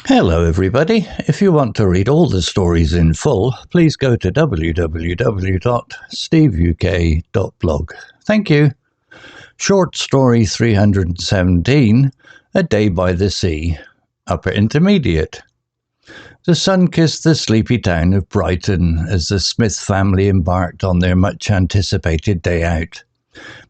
Hello everybody. If you want to read all the stories in full, please go to www.steveuk.blog. Thank you. Short story 317, A Day by the Sea, Upper Intermediate. The sun kissed the sleepy town of Brighton as the Smith family embarked on their much-anticipated day out.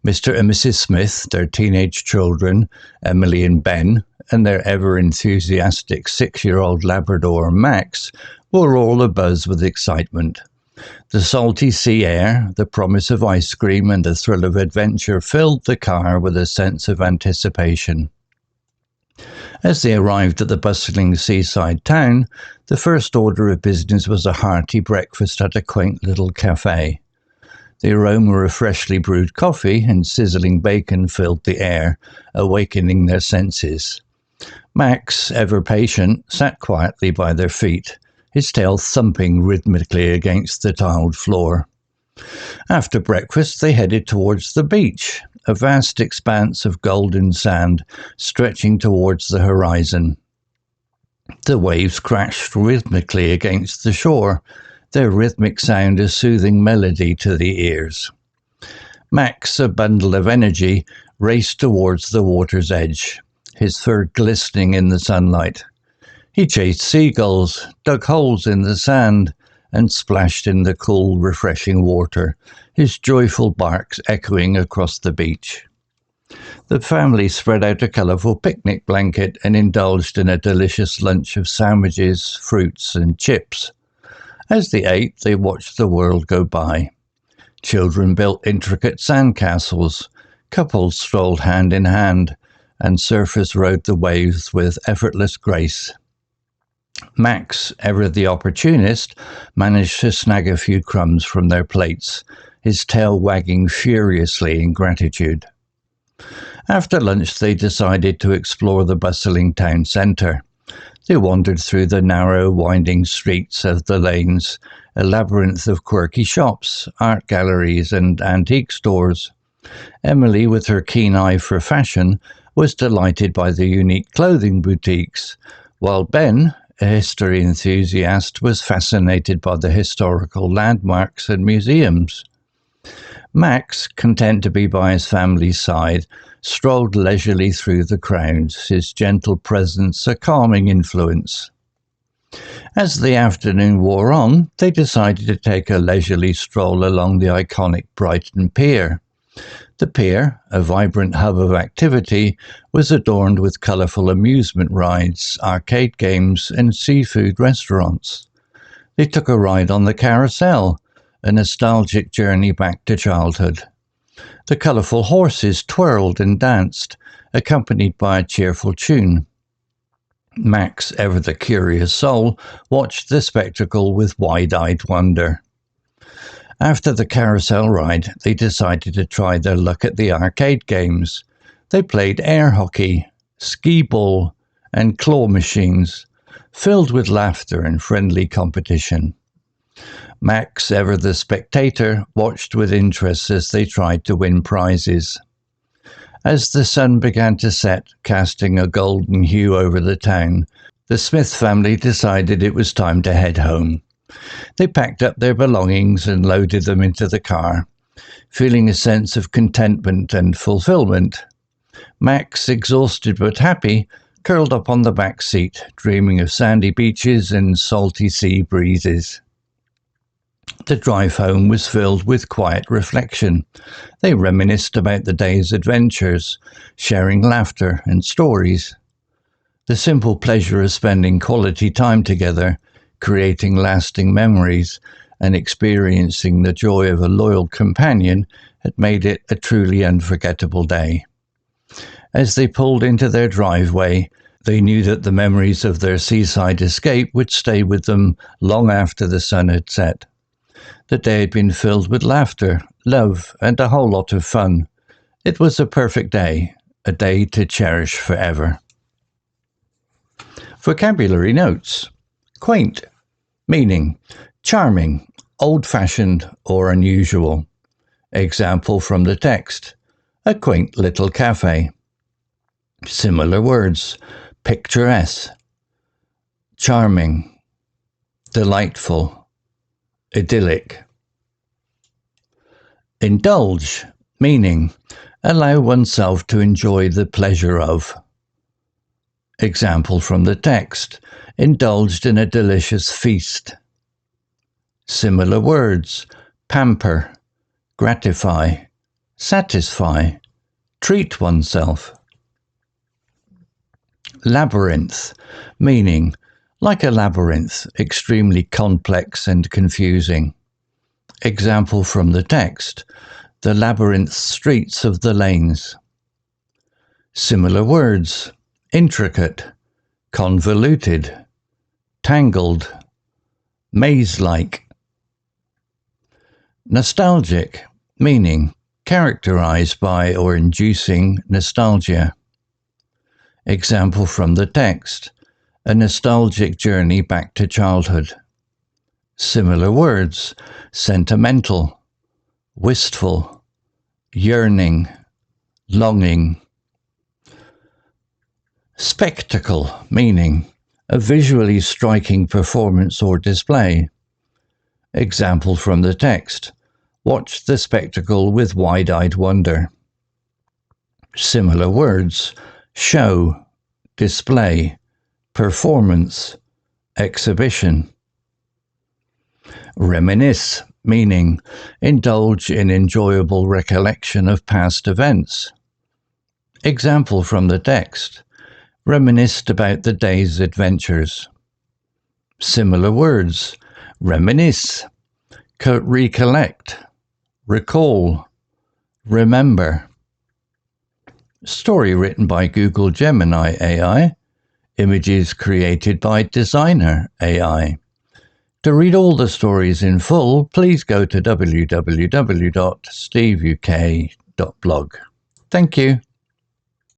Mr. and Mrs. Smith, their teenage children, Emily and Ben, and their ever-enthusiastic 6-year-old Labrador, Max, were all abuzz with excitement. The salty sea air, the promise of ice cream, and the thrill of adventure filled the car with a sense of anticipation. As they arrived at the bustling seaside town, the first order of business was a hearty breakfast at a quaint little café. The aroma of freshly brewed coffee and sizzling bacon filled the air, awakening their senses. Max, ever patient, sat quietly by their feet, his tail thumping rhythmically against the tiled floor. After breakfast, they headed towards the beach, a vast expanse of golden sand stretching towards the horizon. The waves crashed rhythmically against the shore, their rhythmic sound a soothing melody to the ears. Max, a bundle of energy, raced towards the water's edge, his fur glistening in the sunlight. He chased seagulls, dug holes in the sand, and splashed in the cool, refreshing water, his joyful barks echoing across the beach. The family spread out a colourful picnic blanket and indulged in a delicious lunch of sandwiches, fruits, and chips. As they ate, they watched the world go by. Children built intricate sandcastles, couples strolled hand in hand, and surfers rode the waves with effortless grace. Max, ever the opportunist, managed to snag a few crumbs from their plates, his tail wagging furiously in gratitude. After lunch, they decided to explore the bustling town centre. They wandered through the narrow, winding streets of the lanes, a labyrinth of quirky shops, art galleries, and antique stores. Emily, with her keen eye for fashion, was delighted by the unique clothing boutiques, while Ben, a history enthusiast, was fascinated by the historical landmarks and museums. Max, content to be by his family's side, strolled leisurely through the crowds, his gentle presence a calming influence. As the afternoon wore on, they decided to take a leisurely stroll along the iconic Brighton Pier. The pier, a vibrant hub of activity, was adorned with colourful amusement rides, arcade games, and seafood restaurants. They took a ride on the carousel, a nostalgic journey back to childhood. The colourful horses twirled and danced, accompanied by a cheerful tune. Max, ever the curious soul, watched the spectacle with wide-eyed wonder. After the carousel ride, they decided to try their luck at the arcade games. They played air hockey, skee ball, and claw machines, filled with laughter and friendly competition. Max, ever the spectator, watched with interest as they tried to win prizes. As the sun began to set, casting a golden hue over the town, the Smith family decided it was time to head home. They packed up their belongings and loaded them into the car, feeling a sense of contentment and fulfillment. Max, exhausted but happy, curled up on the back seat, dreaming of sandy beaches and salty sea breezes. The drive home was filled with quiet reflection. They reminisced about the day's adventures, sharing laughter and stories. The simple pleasure of spending quality time together, creating lasting memories, and experiencing the joy of a loyal companion had made it a truly unforgettable day. As they pulled into their driveway, they knew that the memories of their seaside escape would stay with them long after the sun had set. The day had been filled with laughter, love, and a whole lot of fun. It was a perfect day, a day to cherish forever. Vocabulary notes. Quaint. Meaning, charming, old-fashioned, or unusual. Example from the text. A quaint little café. Similar words. Picturesque. charming, delightful, idyllic. Indulge, meaning allow oneself to enjoy the pleasure of. Example from the text, indulged in a delicious feast. Similar words, pamper, gratify, satisfy, treat oneself. Labyrinth, meaning like a labyrinth, extremely complex and confusing. Example from the text, the labyrinth streets of the lanes. Similar words, intricate, convoluted, tangled, maze-like. Nostalgic, meaning characterized by or inducing nostalgia. Example from the text, a nostalgic journey back to childhood. Similar words, sentimental, wistful, yearning, longing. Spectacle, meaning a visually striking performance or display. Example from the text, watch the spectacle with wide-eyed wonder. Similar words, show, display, performance, exhibition. Reminisce, meaning indulge in enjoyable recollection of past events. Example from the text, reminisced about the day's adventures. Similar words, reminisce, recollect, recall, remember. Story written by Google Gemini AI. Images created by Designer AI. To read all the stories in full, please go to www.steveuk.blog. Thank you.